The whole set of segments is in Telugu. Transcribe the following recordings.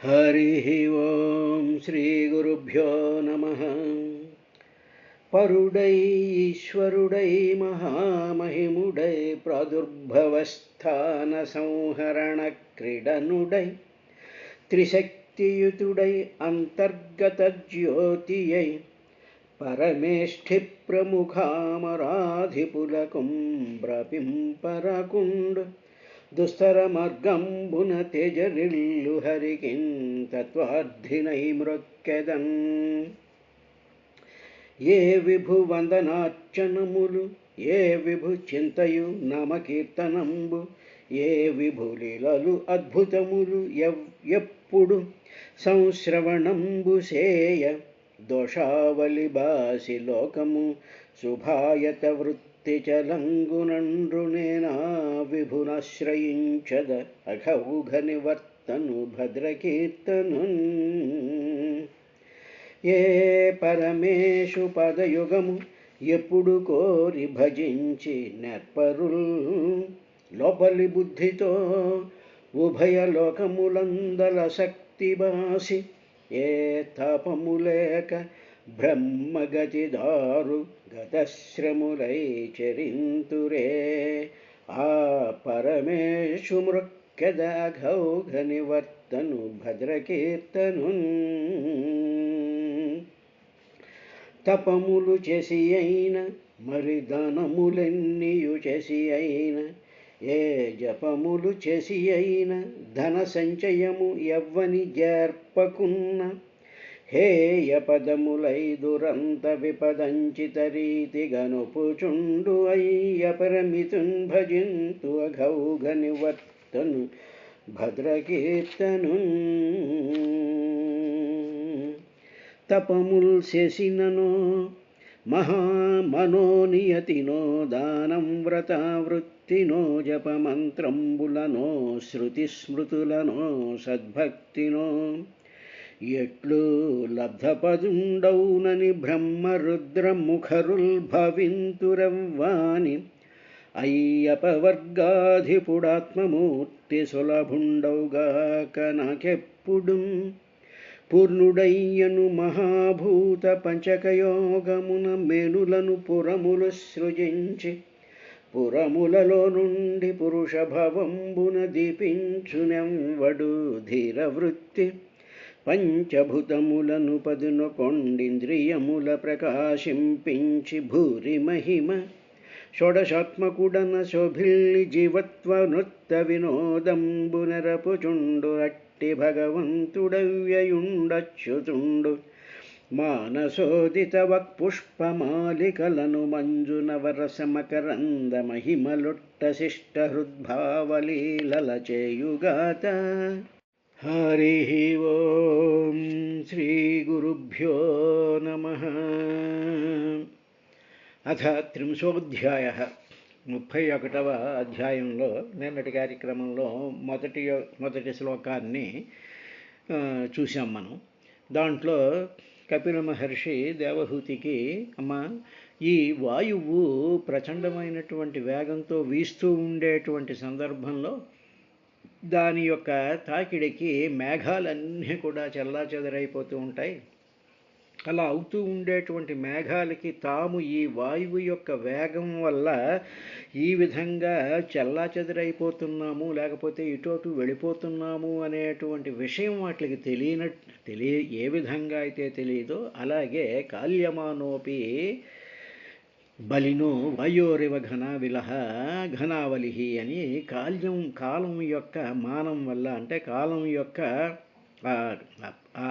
हरिः ओं श्रीगुरुभ्यो नमः। పరుడై ఈశ్వరుడై మహామహిముడై ప్రాదుర్భవస్థాన సంహరణ క్రీడనుడై త్రిశక్తియుతుడై అంతర్గత జ్యోతియై పరమేష్ఠి ప్రముఖామరాధిపులకుంబ్రపింపరకుండు దుస్తర మార్గంబున తేజరిల్లు హరికిన్ తత్వార్థినై మ్రొక్కెదన్. ఏ విభు వందనార్చనములు ఏ విభు చింతయు నామకీర్తనంబు ఏ విభులీలలు అద్భుతములు ఎప్పుడు సంశ్రవణంబు సేయ దోషావలి బాసి లోకము శుభాయత వృత్తి చలంగునండ్రు నేనా విభునాశ్రయించద అఘౌఘ నివర్తను భద్రకీర్తను. ఏ పరమేశు పదయుగము ఎప్పుడు కోరి భజించి నెర్పరుల్ లోపలి బుద్ధితో ఉభయ లోకములందల శక్తి బాసి ఏ తాపములేక బ్రహ్మగతిదారు గతశ్రములై చరింతురే ఆ పరమేశు మృక్కెద అఘౌఘ నివర్తను భద్రకీర్తను. తపములు చేసి అయిన మరి దానములెన్నియు చేసి అయిన ఏ జపములు చేసి అయిన ధన సంచయము ఎవ్వని జర్పకున్న హేయ పదములై దురంత విపదంచిత రీతి గనుపుచుండు అయ్య పరమితున్ భజింతు అఘౌఘ నివర్తను భద్రకీర్తను. తపముల్ చేసిననో మహామనోనియతినో దానం వ్రతావృత్తినో జపమంత్రంబులనో శృతిస్మృతులనో సద్భక్తినో ఎట్లు లబ్ధపదుండౌనని బ్రహ్మరుద్రముఖరుల్ భవింతురవ్వాని అయ్యపవర్గాధిపుడాత్మమూర్తి సులభుండౌగాక నాకెప్పుడు పూర్ణుడయ్యను మహాభూత పంచకయోగమున మేనులను పురములు సృజించి పురములలో నుండి పురుషభవంబున దీపించునెవ్వడు ధీరవృత్తి పంచభూతములను పదునొకొండింద్రియముల ప్రకాశింపించి భూరి మహిమ షోడశాత్మకుడన శోభిల్లి జీవత్వ నృత్త వినోదంబునరపుచుండు అట్టి భగవంతుడవ్యయుండచ్యుతుండు మానసోదిత వక్పుష్పమాలికలను మంజునవరస మకరంద మహిమలొట్ట శిష్ట హృద్భావలీలల చేయుగాత. హరి ఓం శ్రీ గురుభ్యో నమః. అథ త్రింశోధ్యాయః 31వ అధ్యాయంలో నిన్నటి కార్యక్రమంలో మొదటి శ్లోకాన్ని చూసాం మనం. దాంట్లో కపిల మహర్షి దేవహూతికి, అమ్మ, ఈ వాయువు ప్రచండమైనటువంటి వేగంతో వీస్తూ ఉండేటువంటి సందర్భంలో దాని యొక్క తాకిడికి మేఘాలన్నీ కూడా చెల్లాచెదరైపోతూ ఉంటాయి. అలా అవుతూ ఉండేటువంటి మేఘాలకి తాము ఈ వాయువు యొక్క వేగం వల్ల ఈ విధంగా చెల్లాచెదరైపోతున్నాము, లేకపోతే ఇటు అటు వెళ్ళిపోతున్నాము అనేటువంటి విషయం వాటికి ఏ విధంగా అయితే తెలియదో అలాగే కాల్యమానోపి బలినో వాయోరివ ఘనావిలహ ఘనావలిహి అని కాలం యొక్క మానం వల్ల, అంటే కాలం యొక్క ఆ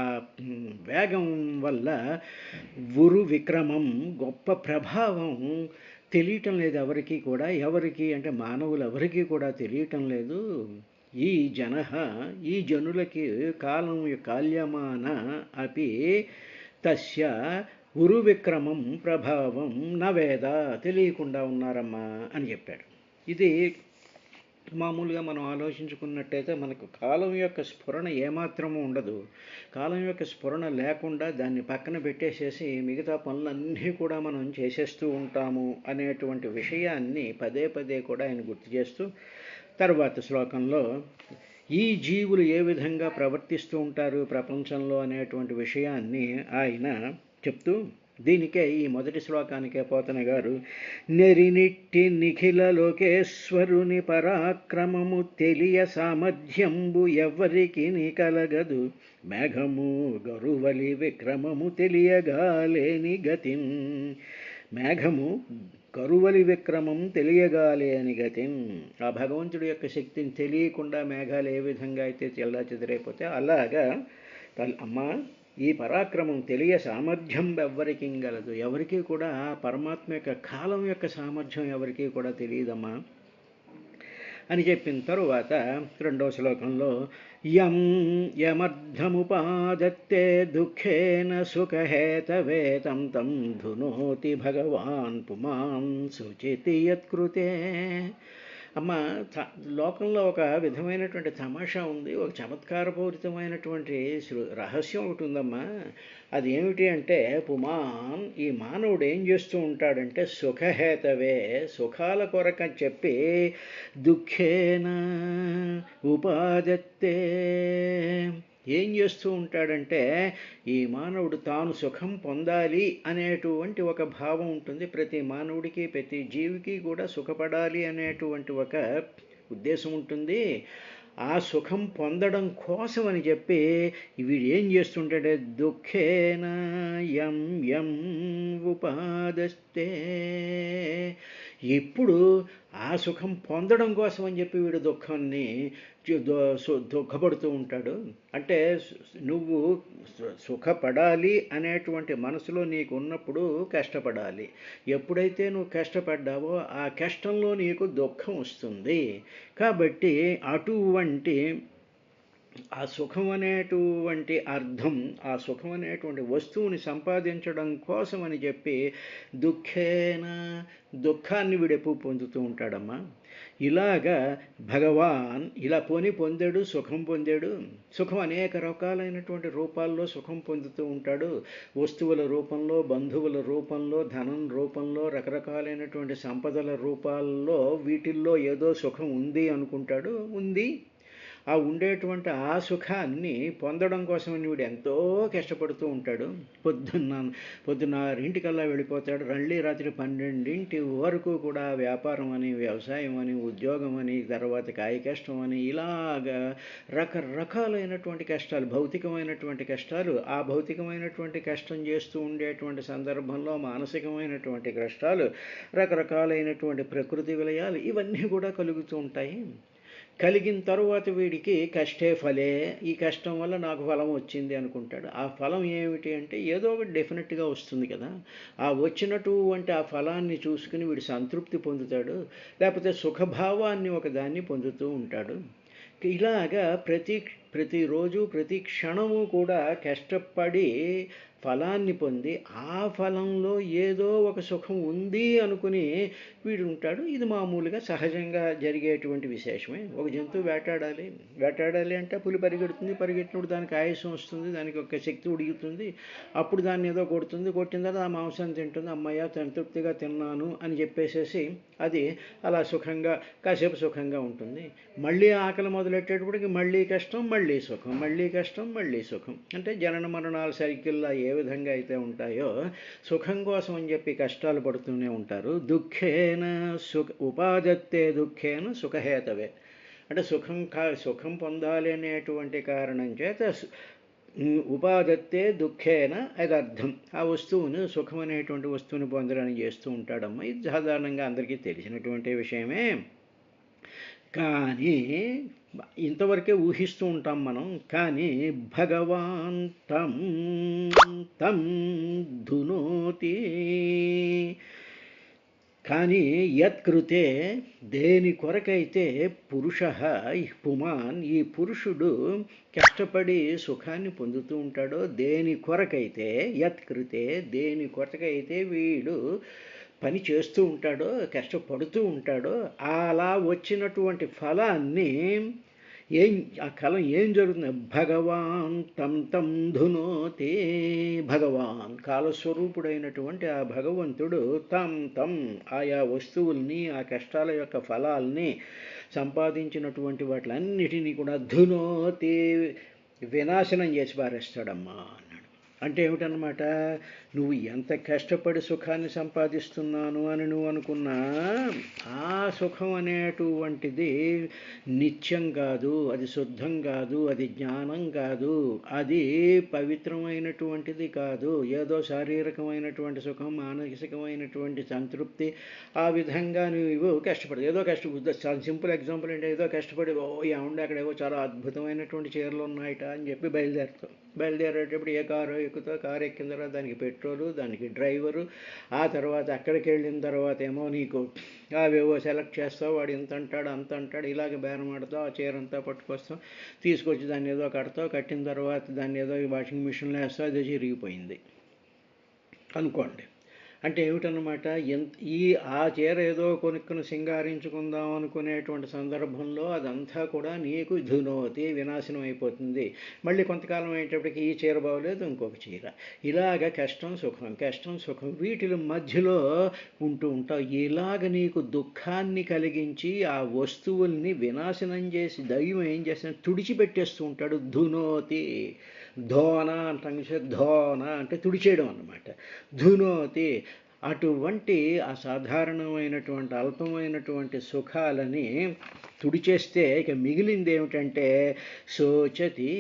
వేగం వల్ల ఉరు విక్రమం గొప్ప ప్రభావం తెలియటం లేదు ఎవరికి కూడా. ఎవరికి అంటే మానవులు ఎవరికి కూడా తెలియటం లేదు. ఈ జనులకి కాలం కాల్యమాన అపి తస్య ఉరు విక్రమం ప్రభావం నవేద తెలియకుండా ఉన్నారమ్మా అని చెప్పాడు. ఇది మామూలుగా మనం ఆలోచించుకున్నట్టయితే మనకు కాలం యొక్క స్ఫురణ ఏమాత్రము ఉండదు. కాలం యొక్క స్ఫురణ లేకుండా దాన్ని పక్కన పెట్టేసేసి మిగతా పనులన్నీ కూడా మనం చేసేస్తూ ఉంటాము అనేటువంటి విషయాన్ని పదే పదే కూడా ఆయన గుర్తు చేస్తూ తర్వాత శ్లోకంలో ఈ జీవులు ఏ విధంగా ప్రవర్తిస్తూ ఉంటారు ప్రపంచంలో అనేటువంటి విషయాన్ని ఆయన చెప్తూ, దీనికే ఈ మొదటి శ్లోకానికే పోతన గారు నెరినిట్టి నిఖిల లోకేశ్వరుని పరాక్రమము తెలియ సామర్థ్యంబు ఎవ్వరికి కలగదు, మేఘము గరువలి విక్రమము తెలియగాలేని గతిన్. మేఘము కరువలి విక్రమం తెలియగాలేని గతిన్. ఆ భగవంతుడి యొక్క శక్తిని తెలియకుండా మేఘాలు ఏ విధంగా అయితే చెల్లా చెదిరైపోతే అలాగా అమ్మా ఈ పరాక్రమం తెలియ సామర్థ్యం ఎవ్వరికి గలదు. ఎవరికీ కూడా పరమాత్మ యొక్క కాలం యొక్క సామర్థ్యం ఎవరికీ కూడా తెలియదమ్మా అని చెప్పిన తరువాత రెండవ శ్లోకంలో యం యమర్థముపాదత్తే దుఃఖేన సుఖహేతవే తం తం ధునోతి భగవాన్ పుమాన్ శుచితి యత్కృతే. అమ్మ లోకంలో ఒక విధమైనటువంటి తమాషా ఉంది, ఒక చమత్కారపూరితమైనటువంటి రహస్యం ఒకటి ఉందమ్మా. అది ఏమిటి అంటే పుమాన్, ఈ మానవుడు ఏం చేస్తూ ఉంటాడంటే సుఖహేతవే, సుఖాల కొరకని చెప్పి దుఃఖేన ఉపాదత్తే, ఏం చేస్తూ ఉంటాడంటే ఈ మానవుడు తాను సుఖం పొందాలి అనేటువంటి ఒక భావం ఉంటుంది ప్రతి మానవుడికి, ప్రతి జీవికి కూడా సుఖపడాలి అనేటువంటి ఒక ఉద్దేశం ఉంటుంది. ఆ సుఖం పొందడం కోసం అని చెప్పి వీడు ఏం చేస్తుంటాడే దుఃఖేన యం యం ఉపాదస్తే, ఇప్పుడు ఆ సుఖం పొందడం కోసం అని చెప్పి వీడు దుఃఖాన్ని దుఃఖపడుతూ ఉంటాడు. అంటే నువ్వు సుఖపడాలి అనేటువంటి మనసులో నీకు ఉన్నప్పుడు కష్టపడాలి. ఎప్పుడైతే నువ్వు కష్టపడ్డావో ఆ కష్టంలో నీకు దుఃఖం వస్తుంది. కాబట్టి అటువంటి ఆ సుఖం అనేటువంటి అర్థం, ఆ సుఖం అనేటువంటి వస్తువుని సంపాదించడం కోసం అని చెప్పి దుఃఖేన, దుఃఖాన్ని వీడెప్పుడు పొందుతూ ఉంటాడమ్మా. ఇలాగా భగవాన్ ఇలా పొందాడు, సుఖం పొందాడు. సుఖం అనేక రకాలైనటువంటి రూపాల్లో సుఖం పొందుతూ ఉంటాడు. వస్తువుల రూపంలో, బంధువుల రూపంలో, ధనం రూపంలో, రకరకాలైనటువంటి సంపదల రూపాల్లో వీటిల్లో ఏదో సుఖం ఉంది అనుకుంటాడు. ఉంది. ఆ ఉండేటువంటి ఆ సుఖాన్ని పొందడం కోసం వీడు ఎంతో కష్టపడుతూ ఉంటాడు. పొద్దున్న 6 వెళ్ళిపోతాడు, రాత్రి 12 వరకు కూడా వ్యాపారం అని, వ్యవసాయం అని, ఉద్యోగం అని, తర్వాత కాయ కష్టం అని, ఇలాగా రకరకాలైనటువంటి కష్టాలు, భౌతికమైనటువంటి కష్టాలు. ఆ భౌతికమైనటువంటి కష్టం చేస్తూ ఉండేటువంటి సందర్భంలో మానసికమైనటువంటి కష్టాలు, రకరకాలైనటువంటి ప్రకృతి విలయాలు ఇవన్నీ కూడా కలుగుతూ ఉంటాయి. కలిగిన తరువాత వీడికి కష్టే ఫలే, ఈ కష్టం వల్ల నాకు ఫలం వచ్చింది అనుకుంటాడు. ఆ ఫలం ఏమిటి అంటే ఏదో ఒకటి డెఫినెట్గా వస్తుంది కదా. ఆ వచ్చినటువంటి ఆ ఫలాన్ని చూసుకుని వీడు సంతృప్తి పొందుతాడు, లేకపోతే సుఖభావాన్ని ఒకదాన్ని పొందుతూ ఉంటాడు. ఇలాగా ప్రతిరోజు ప్రతి క్షణము కూడా కష్టపడి ఫలాన్ని పొంది ఆ ఫలంలో ఏదో ఒక సుఖం ఉంది అనుకుని వీడు ఉంటాడు. ఇది మామూలుగా సహజంగా జరిగేటువంటి విశేషమే. ఒక జంతువు వేటాడాలి అంటే పులి పరిగెట్టినప్పుడు దానికి ఆయాసం వస్తుంది, దానికి ఒక శక్తి ఉడుగుతుంది. అప్పుడు దాన్ని ఏదో కొట్టిన తర్వాత ఆ మాంసాన్ని తింటుంది. అమ్మయ్య సంతృప్తిగా తిన్నాను అని చెప్పేసేసి అది అలా కాసేపు సుఖంగా ఉంటుంది. మళ్ళీ ఆకలి మొదలెట్టేటప్పటికి మళ్ళీ కష్టం, మళ్ళీ సుఖం, మళ్ళీ కష్టం, మళ్ళీ సుఖం. అంటే జనన మరణాల సైకిల్లో ఏ విధంగా అయితే ఉంటాయో సుఖం కోసం అని చెప్పి కష్టాలు పడుతూనే ఉంటారు. దుఃఖేన ఉపాదత్తే దుఃఖేన సుఖహేతవే, అంటే సుఖం పొందాలి అనేటువంటి కారణం చేత ఉపాదత్తే దుఃఖేన అదర్థం. ఆ వస్తువును, సుఖం అనేటువంటి వస్తువుని పొందడానికి చేస్తూ ఉంటాడమ్మా. ఇది సాధారణంగా అందరికీ తెలిసినటువంటి విషయమే. కానీ ఇంతవరకే ఊహిస్తూ ఉంటాం మనం. కానీ భగవాన్ తం ధునోతి, కానీ యత్కృతే, దేని కొరకైతే పురుష పుమాన్, ఈ పురుషుడు కష్టపడి సుఖాన్ని పొందుతూ ఉంటాడో, దేని కొరకైతే యత్కృతే, దేని కొరకైతే వీడు పని చేస్తూ ఉంటాడో, కష్టపడుతూ ఉంటాడో, అలా వచ్చినటువంటి ఫలాన్ని ఏం ఆ కాలం ఏం జరుగుతుంది? భగవాన్ తం తం ధునోతే. భగవాన్ కాలస్వరూపుడైనటువంటి ఆ భగవంతుడు తం ఆయా వస్తువుల్ని, ఆ కష్టాల యొక్క ఫలాల్ని, సంపాదించినటువంటి వాటిలన్నిటినీ కూడా ధునోతే వినాశనం చేసి పారేస్తాడమ్మా అన్నాడు. అంటే ఏమిటన్నమాట? నువ్వు ఎంత కష్టపడి సుఖాన్ని సంపాదిస్తున్నాను అని నువ్వు అనుకున్నా, ఆ సుఖం అనేటువంటిది నిత్యం కాదు, అది శుద్ధం కాదు, అది జ్ఞానం కాదు, అది పవిత్రమైనటువంటిది కాదు. ఏదో శారీరకమైనటువంటి సుఖం, మానసికమైనటువంటి సంతృప్తి, ఆ విధంగా నువ్వు కష్టపడి ఏదో సింపుల్ ఎగ్జాంపుల్ అంటే ఏదో కష్టపడి ఏముండే అక్కడేవో చాలా అద్భుతమైనటువంటి చీరలు ఉన్నాయట అని చెప్పి బయలుదేరేటప్పుడు ఏ కారు ఎక్కుతో, కారు ఎక్కిన తర్వాత దానికి పెట్రోలు, దానికి డ్రైవరు, ఆ తర్వాత అక్కడికి వెళ్ళిన తర్వాత ఏమో నీకు అవేవో సెలెక్ట్ చేస్తావు, వాడు ఇంత అంటాడు అంత అంటాడు, ఇలాగ బేరం ఆడతావు, ఆ చీర అంతా పట్టుకొస్తావు, తీసుకొచ్చి దాన్ని ఏదో కడతావు, కట్టిన తర్వాత దాన్ని ఏదో వాషింగ్ మిషన్లో వేస్తావు, అదే చిరిగిపోయింది అనుకోండి. అంటే ఏమిటన్నమాట? ఆ చీర ఏదో కొనుక్కుని సింగారించుకుందాం అనుకునేటువంటి సందర్భంలో అదంతా కూడా నీకు ధునోతి వినాశనం అయిపోతుంది. మళ్ళీ కొంతకాలం అయ్యేటప్పటికి ఈ చీర బాగోలేదు, ఇంకొక చీర, ఇలాగ కష్టం సుఖం వీటిల మధ్యలో ఉంటూ ఉంటావు. ఇలాగ నీకు దుఃఖాన్ని కలిగించి ఆ వస్తువుల్ని వినాశనం చేసి దైవం ఏం చేస్తాడు? తుడిచిపెట్టేస్తూ ఉంటాడు. ధునోతి, ధోన అంటాం, ధోన అంటే తుడిచేయడం అన్నమాట. ధునోతి అటువంటి అసాధారణమైనటువంటి అల్పమైనటువంటి సుఖాలని తుడిచేస్తే ఇక మిగిలింది ఏమిటంటే శోచతి,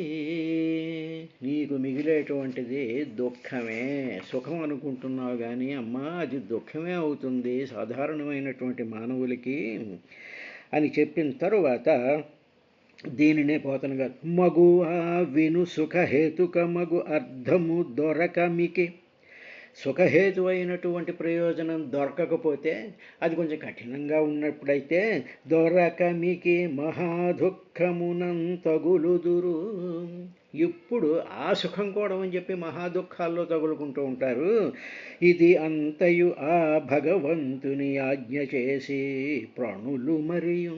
నీకు మిగిలేటువంటిది దుఃఖమే. సుఖం అనుకుంటున్నావు కానీ అమ్మా అది దుఃఖమే అవుతుంది సాధారణమైనటువంటి మానవులకి అని చెప్పిన తరువాత దీనినే పోతనగా మగువా విను సుఖహేతుక మగు అర్థము దొరకమికి. సుఖహేతు అయినటువంటి ప్రయోజనం దొరకకపోతే, అది కొంచెం కఠినంగా ఉన్నప్పుడైతే దొరకమికి మహాదుఃఖమునం తగులుదురు. ఇప్పుడు ఆ సుఖం కూడా అని చెప్పి మహాదుఖాల్లో తగులుకుంటూ ఉంటారు. ఇది అంతయు ఆ భగవంతుని ఆజ్ఞ చేసి ప్రాణులు మరియు.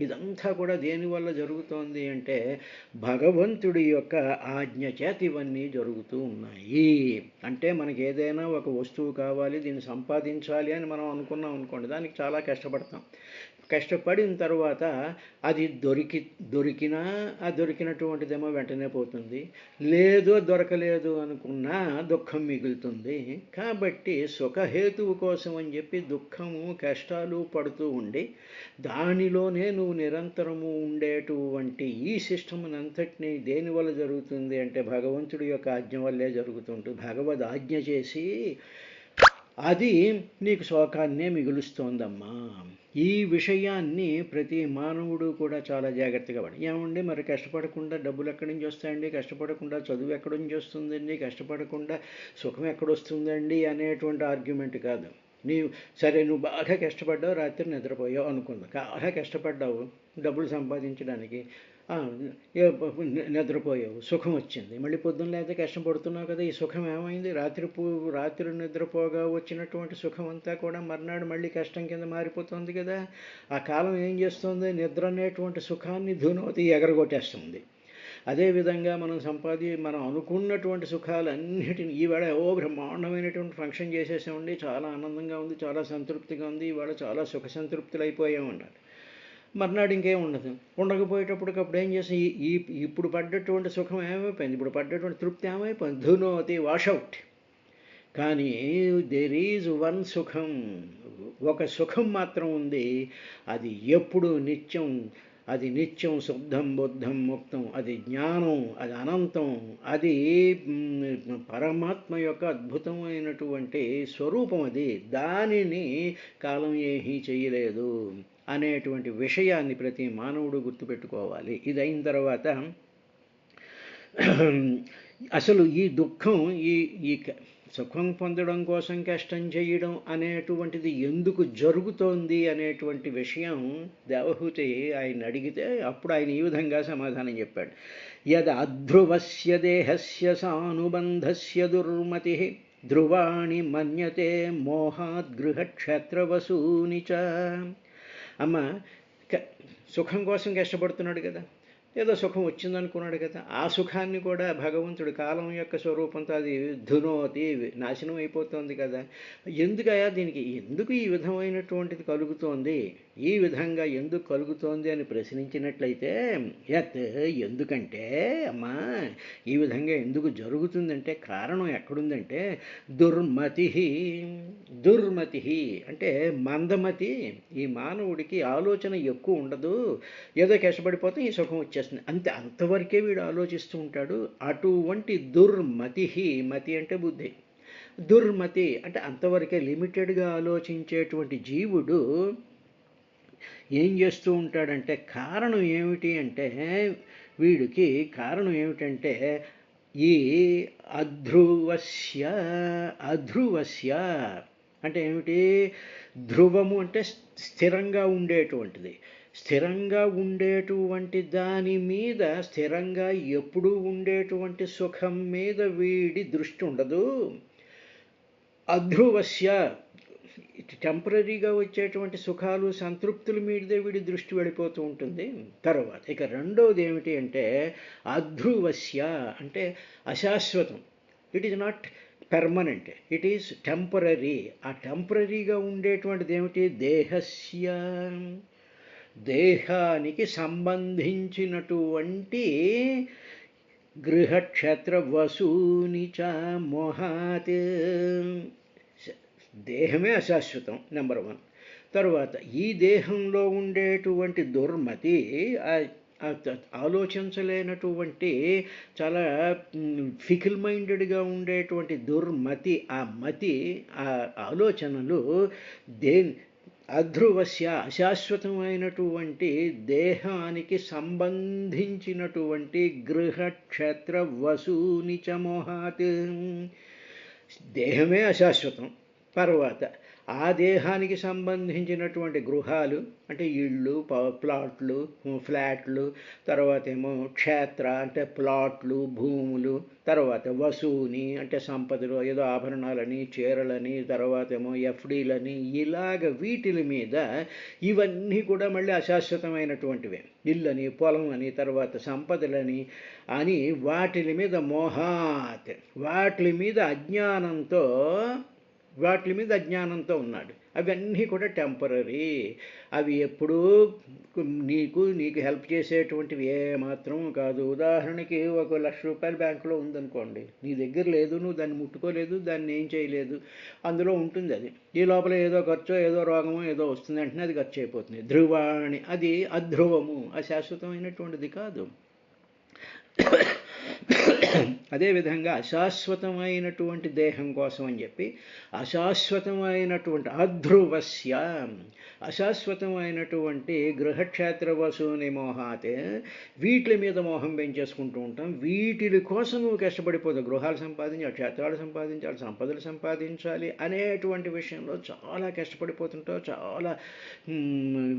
ఇదంతా కూడా దేనివల్ల జరుగుతోంది అంటే భగవంతుడి యొక్క ఆజ్ఞ చేత ఇవన్నీ జరుగుతూ ఉన్నాయి. అంటే మనకి ఏదైనా ఒక వస్తువు కావాలి, దీన్ని సంపాదించాలి అని మనం అనుకున్నాం అనుకోండి, దానికి చాలా కష్టపడతాం. కష్టపడిన తర్వాత అది దొరికినా ఆ దొరికినటువంటిదేమో వెంటనే పోతుంది, లేదు దొరకలేదు అనుకున్నా దుఃఖం మిగులుతుంది. కాబట్టి సుఖహేతువు కోసం అని చెప్పి దుఃఖము కష్టాలు పడుతూ ఉండి దానిలోనే నువ్వు నిరంతరము ఉండేటువంటి ఈ సిస్టమ్ అంతటినీ దేనివల్ల జరుగుతుంది అంటే భగవంతుడి యొక్క ఆజ్ఞ వల్లే జరుగుతుంటుంది. భగవద్ ఆజ్ఞ చేసి అది నీకు శోకాన్నే మిగులుస్తోందమ్మా. ఈ విషయాన్ని ప్రతి మానవుడు కూడా చాలా జాగ్రత్తగా ఏమండి మరి కష్టపడకుండా డబ్బులు ఎక్కడి నుంచి వస్తాయండి, కష్టపడకుండా చదువు ఎక్కడి నుంచి వస్తుందండి, కష్టపడకుండా సుఖం ఎక్కడొస్తుందండి అనేటువంటి ఆర్గ్యుమెంట్ కాదు. నువ్వు బాగా కష్టపడ్డావు, రాత్రి నిద్రపోయావు అనుకుందాం. బాగా కష్టపడ్డావు డబ్బులు సంపాదించడానికి, నిద్రపోయావు, సుఖం వచ్చింది. మళ్ళీ పొద్దున్న అయితే కష్టపడుతున్నావు కదా, ఈ సుఖం ఏమైంది? రాత్రి నిద్రపోగా వచ్చినటువంటి సుఖం అంతా కూడా మర్నాడు మళ్ళీ కష్టం కింద మారిపోతుంది కదా. ఆ కాలం ఏం చేస్తుంది? నిద్ర అనేటువంటి సుఖాన్ని ధునోతి ఎగరగొట్టేస్తుంది. అదేవిధంగా మనం అనుకున్నటువంటి సుఖాలన్నిటిని ఈవేళ బ్రహ్మాండమైనటువంటి ఫంక్షన్ చేసేసామండి, చాలా ఆనందంగా ఉంది, చాలా సంతృప్తిగా ఉంది, ఇవాళ చాలా సుఖ సంతృప్తులు అయిపోయామన్నారు. మర్నాడు ఇంకేం ఉండదు. ఉండకపోయేటప్పటికప్పుడు ఏం చేసి ఇప్పుడు పడ్డటువంటి సుఖం ఏమైపోయింది, ఇప్పుడు పడ్డటువంటి తృప్తి ఏమైపోయింది? ధునోతి, వాషౌట్. కానీ దేర్ ఈజ్ వన్ సుఖం, ఒక సుఖం మాత్రం ఉంది, అది ఎప్పుడు నిత్యం, అది నిత్యం శుద్ధం బుద్ధం ముక్తం, అది జ్ఞానం, అది అనంతం, అది పరమాత్మ యొక్క అద్భుతమైనటువంటి స్వరూపం. అది దానిని కాలం ఏమీ చేయలేదు అనేటువంటి విషయాన్ని ప్రతి మానవుడు గుర్తుపెట్టుకోవాలి. ఇది అయిన తర్వాత అసలు ఈ దుఃఖం, ఈ సుఖం పొందడం కోసం కష్టం చేయడం అనేటువంటిది ఎందుకు జరుగుతోంది అనేటువంటి విషయం దేవహూతి ఆయన అడిగితే అప్పుడు ఆయన ఈ విధంగా సమాధానం చెప్పాడు. యద్ అధ్రువస్య దేహస్య సానుబంధస్య దుర్మతి ధ్రువాణి మన్యతే మోహాద్గృహక్షేత్రవసూని చ. అమ్మ సుఖం కోసం కష్టపడుతున్నాడు కదా, ఏదో సుఖం వచ్చిందనుకున్నాడు కదా, ఆ సుఖాన్ని కూడా భగవంతుడు కాలం యొక్క స్వరూపంతో అది ధునోతి నాశనం అయిపోతుంది కదా. ఎందుకయా దీనికి ఎందుకు ఈ విధమైనటువంటిది కలుగుతోంది, ఈ విధంగా ఎందుకు కలుగుతోంది అని ప్రశ్నించినట్లయితే, యత్ ఎందుకంటే అమ్మా ఈ విధంగా ఎందుకు జరుగుతుందంటే కారణం ఎక్కడుందంటే దుర్మతి. దుర్మతి అంటే మందమతి. ఈ మానవుడికి ఆలోచన ఎక్కువ ఉండదు, ఏదో కష్టపడిపోతే ఈ సుఖం వచ్చేస్తుంది అంతే, అంతవరకే వీడు ఆలోచిస్తూ ఉంటాడు. అటువంటి దుర్మతి, మతి అంటే బుద్ధి, దుర్మతి అంటే అంతవరకే లిమిటెడ్గా ఆలోచించేటువంటి జీవుడు ఏం చేస్తూ ఉంటాడంటే, కారణం ఏమిటి అంటే వీడికి కారణం ఏమిటంటే ఈ అధ్రువస్య. అధ్రువస్య అంటే ఏమిటి, ధ్రువము అంటే స్థిరంగా ఉండేటువంటిది, స్థిరంగా ఉండేటువంటి దాని మీద, స్థిరంగా ఎప్పుడూ ఉండేటువంటి సుఖం మీద వీడి దృష్టి ఉండదు. అధ్రువస్య టెంపరీగా వచ్చేటువంటి సుఖాలు సంతృప్తుల మీదే వీడి దృష్టి వెళ్ళిపోతూ ఉంటుంది. తర్వాత ఇక రెండవది ఏమిటి అంటే అధ్రువస్య అంటే అశాశ్వతం. It is not permanent, it is temporary. ఆ టెంపరీగా ఉండేటువంటిది ఏమిటి, దేహస్య. దేహానికి సంబంధించినటువంటి గృహక్షేత్ర వసూని చ మోహాత్. దేహమే అశాశ్వతం నెంబర్ 1. తర్వాత ఈ దేహంలో ఉండేటువంటి దుర్మతి, ఆలోచించలేనటువంటి చాలా ఫికిల్ మైండెడ్గా ఉండేటువంటి దుర్మతి, ఆ మతి, ఆ ఆలోచనలు అధ్రువస్య అశాశ్వతమైనటువంటి దేహానికి సంబంధించినటువంటి గృహక్షేత్ర వసూని చ మోహాత్. దేహమే అశాశ్వతం. తర్వాత ఆ దేహానికి సంబంధించినటువంటి గృహాలు అంటే ఇళ్ళు, ప్లాట్లు, ఫ్లాట్లు, తర్వాత ఏమో క్షేత్ర అంటే ప్లాట్లు, భూములు, తర్వాత వసూని అంటే సంపదలు, ఏదో ఆభరణాలని, చీరలని, తర్వాత ఏమో ఎఫ్డీలని, ఇలాగ వీటిల మీద ఇవన్నీ కూడా మళ్ళీ అశాశ్వతమైనటువంటివే. ఇల్లని, పొలం అని, తర్వాత సంపదలని అని వాటి మీద మోహాత్, వాటి మీద అజ్ఞానంతో ఉన్నాడు. అవన్నీ కూడా టెంపరీ. అవి ఎప్పుడూ నీకు హెల్ప్ చేసేటువంటివి ఏమాత్రం కాదు. ఉదాహరణకి ₹1,00,000 బ్యాంకులో ఉందనుకోండి, నీ దగ్గర లేదు, నువ్వు దాన్ని ముట్టుకోలేదు, దాన్ని ఏం చేయలేదు, అందులో ఉంటుంది అది. ఈ లోపల ఏదో ఖర్చో, ఏదో రోగమో ఏదో వస్తుంది, అంటే అది ఖర్చు అయిపోతుంది. ధ్రువాణి అది అధ్రువము, అశాశ్వతమైనటువంటిది కాదు. అదేవిధంగా అశాశ్వతమైనటువంటి దేహం కోసం అని చెప్పి అశాశ్వతమైనటువంటి అధ్రువస్య, అశాశ్వతమైనటువంటి గృహక్షేత్ర వసూని మోహాతే, వీటి మీద మోహం పెంచేసుకుంటూ ఉంటాం. వీటి కోసం నువ్వు కష్టపడిపోతావు. గృహాలు సంపాదించాలి, క్షేత్రాలు సంపాదించాలి, సంపదలు సంపాదించాలి అనేటువంటి విషయంలో చాలా కష్టపడిపోతుంటావు, చాలా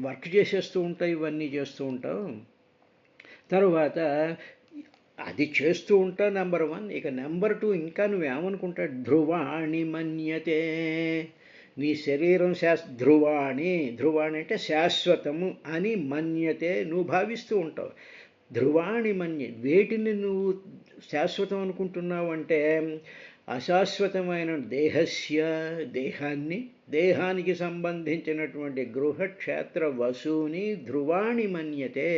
వర్క్ చేసేస్తూ ఉంటావు, ఇవన్నీ చేస్తూ ఉంటావు. తరువాత అది చేస్తూ ఉంటా నెంబర్ 1. ఇక నెంబర్ 2 ఇంకా నువ్వేమనుకుంటా, ధ్రువాణి మన్యతే. నీ శరీరం ధ్రువాణి అంటే శాశ్వతము అని మన్యతే నువ్వు భావిస్తూ ఉంటావు. ధ్రువాణి వేటిని నువ్వు శాశ్వతం అనుకుంటున్నావు అంటే అశాశ్వతమైన దేహానికి సంబంధించినటువంటి గృహక్షేత్ర వసూని ధ్రువాణి మన్యతే.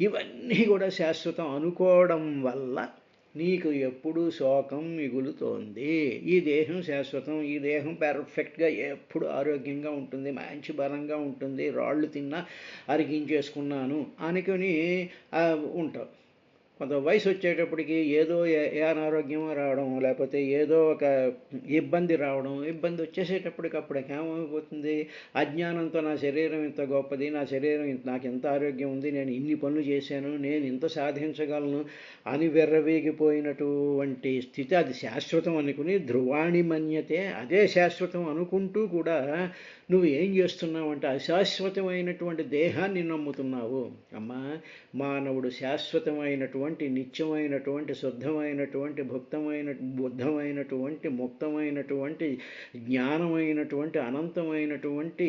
ఇవన్నీ కూడా శాశ్వతం అనుకోవడం వల్ల నీకు ఎప్పుడు శోకం మిగులుతోంది. ఈ దేహం శాశ్వతం, ఈ దేహం పర్ఫెక్ట్గా ఎప్పుడు ఆరోగ్యంగా ఉంటుంది, మంచి బలంగా ఉంటుంది, రాళ్ళు తిన్నా అరిగించేసుకున్నాను అనుకుని ఉంటావు. కొంత వయసు వచ్చేటప్పటికి ఏదో అనారోగ్యం రావడం, లేకపోతే ఏదో ఒక ఇబ్బంది రావడం, ఇబ్బంది వచ్చేసేటప్పటికప్పటికి ఏమైపోతుంది, అజ్ఞానంతో నా శరీరం ఇంత గొప్పది, నా శరీరం నాకు ఎంత ఆరోగ్యం ఉంది, నేను ఇన్ని పనులు చేశాను, నేను ఇంత సాధించగలను అని విర్రవీగిపోయినటువంటి స్థితి. అది శాశ్వతం అనుకుని ధ్రువాణి మన్యతే, అదే శాశ్వతం అనుకుంటూ కూడా నువ్వు ఏం చేస్తున్నావు అంటే అశాశ్వతమైనటువంటి దేహాన్ని నమ్ముతున్నావు. అమ్మా, మానవుడు శాశ్వతమైనటువంటి, నిత్యమైనటువంటి, శుద్ధమైనటువంటి, బుద్ధమైనటువంటి, ముక్తమైనటువంటి, జ్ఞానమైనటువంటి, అనంతమైనటువంటి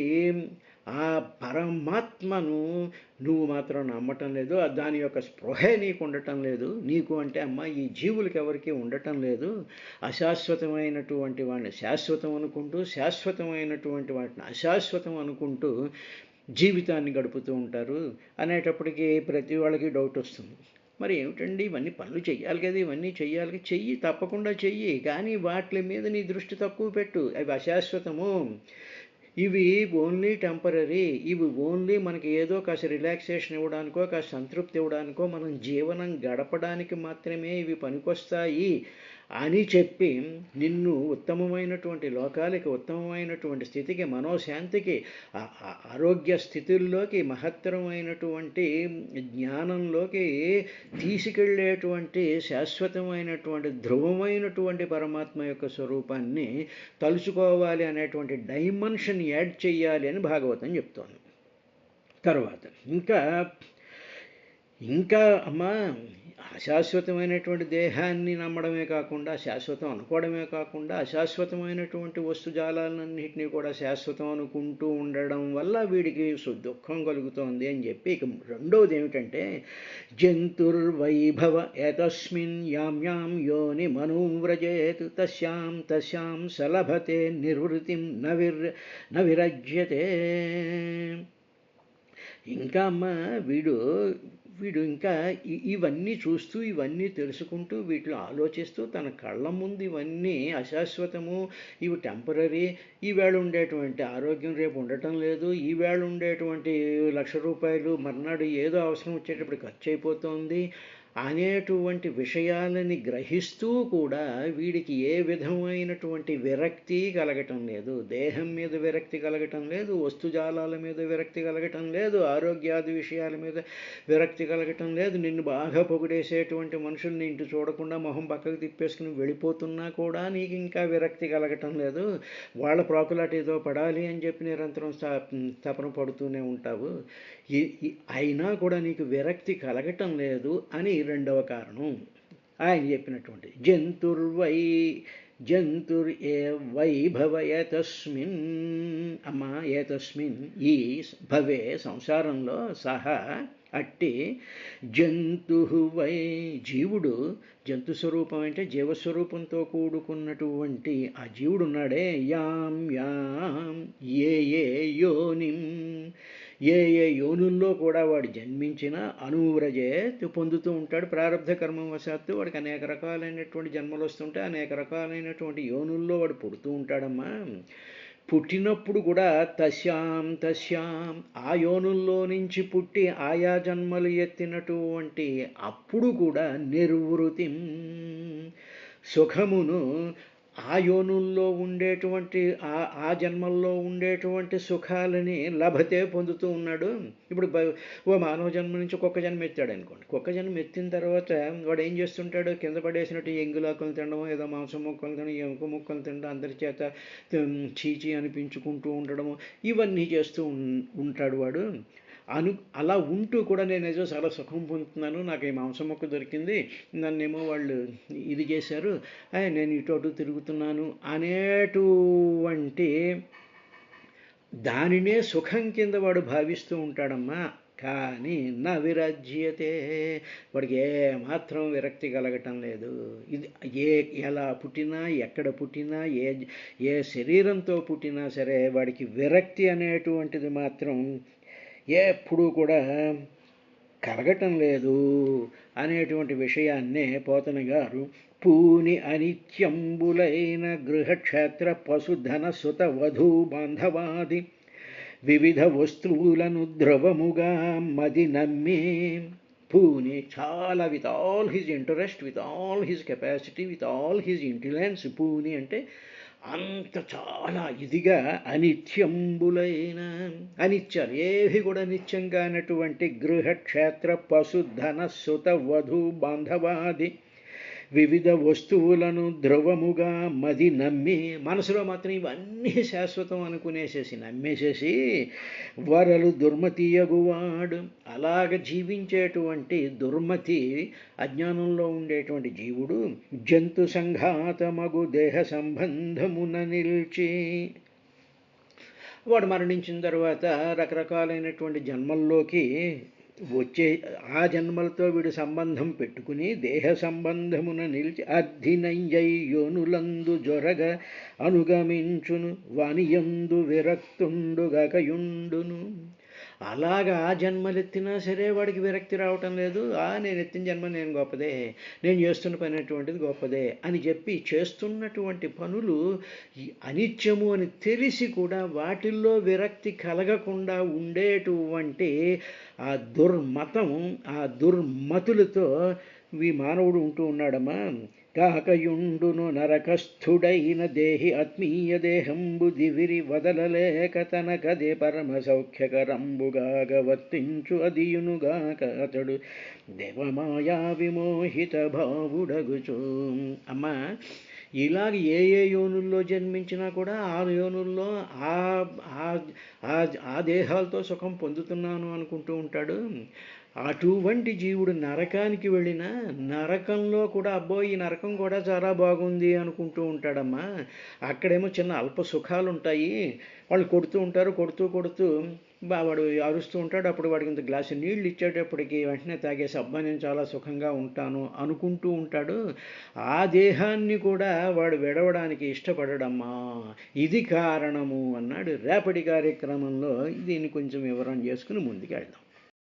ఆ పరమాత్మను నువ్వు మాత్రం నమ్మటం లేదు, దాని యొక్క స్పృహే నీకు ఉండటం లేదు. నీకు అంటే అమ్మ ఈ జీవులకి ఎవరికి ఉండటం లేదు. అశాశ్వతమైనటువంటి వాడిని శాశ్వతం అనుకుంటూ, శాశ్వతమైనటువంటి వాటిని అశాశ్వతం అనుకుంటూ జీవితాన్ని గడుపుతూ ఉంటారు అనేటప్పటికీ ప్రతి వాళ్ళకి డౌట్ వస్తుంది. మరి ఏమిటండి ఇవన్నీ పనులు చెయ్యాలి కదా, ఇవన్నీ చెయ్యాలి, చెయ్యి, తప్పకుండా చెయ్యి, కానీ వాటి మీద నీ దృష్టి తక్కువ పెట్టు. అవి అశాశ్వతము, ఇవి ఓన్లీ టెంపరరీ, ఇవి ఓన్లీ మనకి ఏదో కాస్త రిలాక్సేషన్ ఇవ్వడానికో, కాస్త సంతృప్తి ఇవ్వడానికో, మనం జీవనం గడపడానికి మాత్రమే ఇవి పనికొస్తాయి అని చెప్పి నిన్ను ఉత్తమమైనటువంటి లోకాలకి, ఉత్తమమైనటువంటి స్థితికి, మనోశాంతికి, ఆరోగ్య స్థితుల్లోకి, మహత్తరమైనటువంటి జ్ఞానంలోకి తీసుకెళ్ళేటువంటి శాశ్వతమైనటువంటి ధ్రువమైనటువంటి పరమాత్మ యొక్క స్వరూపాన్ని తలుచుకోవాలి అనేటువంటి డైమెన్షన్ యాడ్ చెయ్యాలి అని భాగవతం చెప్తోంది. తర్వాత ఇంకా అమ్మా అశాశ్వతమైనటువంటి దేహాన్ని నమ్మడమే కాకుండా, శాశ్వతం అనుకోవడమే కాకుండా, అశాశ్వతమైనటువంటి వస్తుజాలాలన్నింటినీ కూడా శాశ్వతం అనుకుంటూ ఉండడం వల్ల వీడికి దుఃఖం కలుగుతోంది అని చెప్పి, ఇక రెండవది ఏమిటంటే జంతుర్వైభవ ఏతస్మిన్ యాం యాం యోని మనోవ్రజేత్ తస్యాం సలభతే నిర్వృతిం నవిరజ్యతే. ఇంకా అమ్మ వీడు ఇంకా ఇవన్నీ చూస్తూ, ఇవన్నీ తెలుసుకుంటూ, వీటిలో ఆలోచిస్తూ, తన కళ్ళ ముందు ఇవన్నీ అశాశ్వతము, ఇవి టెంపరరీ, ఈవేళ ఉండేటువంటి ఆరోగ్యం రేపు ఉండటం లేదు, ఈవేళ ఉండేటువంటి ₹1,00,000 మర్నాడు ఏదో అవసరం వచ్చేటప్పుడు ఖర్చు అయిపోతుంది అనేటువంటి విషయాలని గ్రహిస్తూ కూడా వీడికి ఏ విధమైనటువంటి విరక్తి కలగటం లేదు. దేహం మీద విరక్తి కలగటం లేదు, వస్తుజాలాల మీద విరక్తి కలగటం లేదు, ఆరోగ్యాది విషయాల మీద విరక్తి కలగటం లేదు. నిన్ను బాగా పొగిడేసేటువంటి మనుషుల్ని ఇంటి చూడకుండా మొహం పక్కకు తిప్పేసుకుని వెళ్ళిపోతున్నా కూడా నీకు ఇంకా విరక్తి కలగటం లేదు. వాళ్ళ ప్రాకులాట ఏదో పడాలి అని చెప్పి నిరంతరం తపన పడుతూనే ఉంటావు. అయినా కూడా నీకు విరక్తి కలగటం లేదు అని రెండవ కారణం ఆయన చెప్పినటువంటి జంతుర్ ఏ వైభవ ఏతస్మిన్. అమ్మ ఏతస్మిన్ ఈ భవే సంసారంలో సహా అట్టి జంతు వై జీవుడు, జంతు స్వరూపం అంటే జీవస్వరూపంతో కూడుకున్నటువంటి ఆ జీవుడు ఉన్నాడే, యాం ఏ యోనిం ఏ యోనుల్లో కూడా వాడు జన్మించిన అనువ్రజే పొందుతూ ఉంటాడు. ప్రారంధ కర్మం వశాత్తు వాడికి అనేక రకాలైనటువంటి జన్మలు వస్తుంటే అనేక రకాలైనటువంటి యోనుల్లో వాడు పుడుతూ ఉంటాడమ్మా. పుట్టినప్పుడు కూడా తస్యాం ఆ యోనుల్లో నుంచి పుట్టి ఆయా జన్మలు ఎత్తినటువంటి అప్పుడు కూడా నిర్వృతిం సుఖమును ఆ యోనుల్లో ఉండేటువంటి ఆ జన్మల్లో ఉండేటువంటి సుఖాలని లభతే పొందుతూ ఉన్నాడు. ఇప్పుడు ఓ మానవ జన్మ నుంచి కుక్క జన్మ ఎత్తాడు అనుకోండి. కుక్క జన్మ ఎత్తిన తర్వాత వాడు ఏం చేస్తుంటాడు, కింద పడేసినట్టు ఎంగులాకులు తినడం, ఏదో మాంసం ముక్కలు తినడం, ఎముక ముక్కలు తినడం, అందరి చేత చీచి అనిపించుకుంటూ ఉండడము, ఇవన్నీ చేస్తూ ఉంటాడు వాడు. అలా ఉంటూ కూడా నేను ఏదో చాలా సుఖం పొందుతున్నాను, నాకు ఈ మాంసం మొక్క దొరికింది, నన్నేమో వాళ్ళు ఇది చేశారు, నేను ఇటు అటు తిరుగుతున్నాను అనేటువంటి దానినే సుఖం కింద వాడు భావిస్తూ ఉంటాడమ్మా. కానీ నా విరాజ్యతే, వాడికి ఏమాత్రం విరక్తి కలగటం లేదు. ఇది ఎలా పుట్టినా, ఎక్కడ పుట్టినా, ఏ శరీరంతో పుట్టినా సరే వాడికి విరక్తి అనేటువంటిది మాత్రం ఎప్పుడూ కూడా కలగటం లేదు అనేటువంటి విషయాన్నే పోతన గారు పూని అనిత్యంబులైన గృహక్షేత్ర పశుధన సుత వధూ బాంధవాది వివిధ వస్తువులను ద్రవముగా మది నమ్మి పూని చాలా with all his interest, with all his capacity, with all his intelligence, పూని అంటే అంత చాలా ఇదిగా అనిత్యంబులైన, అనిత్యాలు ఏవి కూడా నిత్యం కానటువంటి గృహక్షేత్ర పశుధన సుత వధు బాంధవాది వివిధ వస్తువులను ద్రవముగా మది నమ్మి, మనసులో మాత్రం ఇవన్నీ శాశ్వతం అనుకునేసేసి నమ్మేసేసి వరలు దుర్మతియగువాడు, అలాగ జీవించేటువంటి దుర్మతి అజ్ఞానంలో ఉండేటువంటి జీవుడు జంతు సంఘాతమగు దేహ సంబంధమున నిల్చి, వాడు మరణించిన తర్వాత రకరకాలైనటువంటి జన్మల్లోకి వచ్చే ఆ జన్మలతో వీడు సంబంధం పెట్టుకుని దేహ సంబంధమున నిలిచి అర్ధినయ్యోనులందు జొరగ అనుగమించును వానియందు విరక్తుండుగకయుండును. అలాగా ఆ జన్మలెత్తినా సరే వాడికి విరక్తి రావటం లేదు. నేను ఎత్తిన జన్మ నేను గొప్పదే, నేను చేస్తున్న పని అటువంటిది గొప్పదే అని చెప్పి చేస్తున్నటువంటి పనులు అనిత్యము అని తెలిసి కూడా వాటిల్లో విరక్తి కలగకుండా ఉండేటువంటి ఆ దుర్మతం, ఆ దుర్మతులతో మానవుడు ఉంటూ ఉన్నాడమ్మా. కాకయుండును నరకస్థుడైన దేహి ఆత్మీయ దేహంబు దివిరి వదలలేక తనకదే పరమ సౌఖ్యకరంబుగాక వర్తించు అదియునుగాక అతడు దేవమాయా విమోహిత భావుడగుచు. అమ్మా, ఇలాగ ఏ ఏ యోనుల్లో జన్మించినా కూడా ఆ యోనుల్లో ఆ దేహాలతో సుఖం పొందుతున్నాను అనుకుంటూ ఉంటాడు. అటువంటి జీవుడు నరకానికి వెళ్ళినా నరకంలో కూడా అబ్బో ఈ నరకం కూడా చాలా బాగుంది అనుకుంటూ ఉంటాడమ్మా. అక్కడేమో చిన్న అల్ప సుఖాలు ఉంటాయి. వాళ్ళు కొడుతూ ఉంటారు, కొడుతూ కొడుతూ వాడు అరుస్తూ ఉంటాడు. అప్పుడు వాడికి ఇంత గ్లాసు నీళ్ళు ఇచ్చేటప్పటికి వెంటనే తాగేసి అబ్బా నేను చాలా సుఖంగా ఉంటాను అనుకుంటూ ఉంటాడు. ఆ దేహాన్ని కూడా వాడు విడవడానికి ఇష్టపడడమ్మా. ఇది కారణము అన్నాడు. రేపటి కార్యక్రమంలో దీన్ని కొంచెం వివరం చేసుకుని ముందుకు వెళ్దాం.